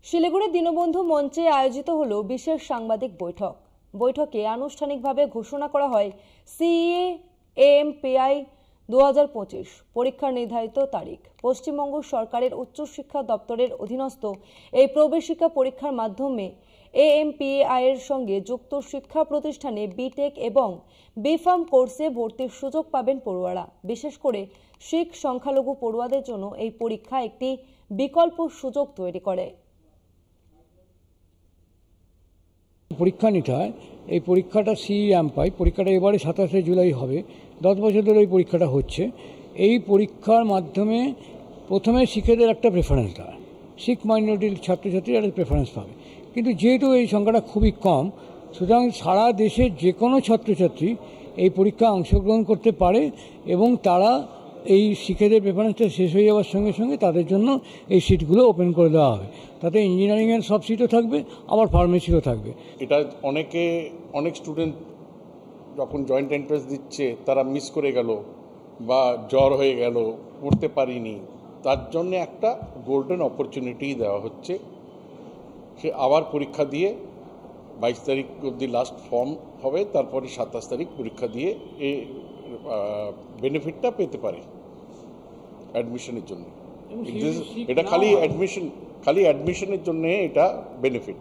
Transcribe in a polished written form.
শিলিগুড়ি দীনবন্ধু মঞ্চে আয়োজিত হলো বিশেষ সাংবাদিক বৈঠক। বৈঠকে আনুষ্ঠানিকভাবে ঘোষণা করা হয় সিএ এএমপিআই 2025 পরীক্ষার নির্ধারিত তারিখ। পশ্চিমবঙ্গ সরকারের উচ্চশিক্ষা দপ্তরের অধীনস্থ এই প্রবেশিকা পরীক্ষার মাধ্যমে এএমপিআই এর সঙ্গে যুক্ত শিক্ষা প্রতিষ্ঠানে বিটেক এবং বিফার্ম কোর্সে ভর্তির সুযোগ পাবেন পড়ুয়ারা। বিশেষ করে শিখ সংখ্যালঘু পড়ুয়াদের জন্য এই পরীক্ষা একটি বিকল্প সুযোগ তৈরি করে। পরীক্ষা নিতে হয়, এই পরীক্ষাটা সিএএমপিআই পরীক্ষাটা এবারে 27শে জুলাই হবে। 10 বছর ধরে এই পরীক্ষাটা হচ্ছে। এই পরীক্ষার মাধ্যমে প্রথমে শিখেদের একটা প্রেফারেন্স দেয়, শিখ মাইনরিটির ছাত্রছাত্রীরা একটা প্রেফারেন্স পাবে। কিন্তু যেহেতু এই সংখ্যাটা খুবই কম, সুতরাং সারা দেশের যে কোনো ছাত্রছাত্রী এই পরীক্ষায় অংশগ্রহণ করতে পারে এবং তারা এই শিখেদের প্রেফারেন্সটা শেষ হয়ে যাওয়ার সঙ্গে সঙ্গে তাদের জন্য এই সিটগুলো ওপেন করে দেওয়া হবে। তাতে ইঞ্জিনিয়ারিংয়ের সব সিটও থাকবে, আবার ফার্মেসিও থাকবে। এটা অনেক স্টুডেন্ট যখন জয়েন্ট এন্ট্রান্স দিচ্ছে তারা মিস করে গেল বা জ্বর হয়ে গেল, পড়তে পারিনি, তার জন্য একটা গোল্ডেন অপরচুনিটি দেওয়া হচ্ছে। সে আবার পরীক্ষা দিয়ে 22 তারিখ অবধি লাস্ট ফর্ম হবে, তারপরে 27 তারিখ পরীক্ষা দিয়ে এই বেনিফিটটা পেতে পারে অ্যাডমিশনের জন্য। এটা খালি অ্যাডমিশনের জন্য এটা বেনিফিট।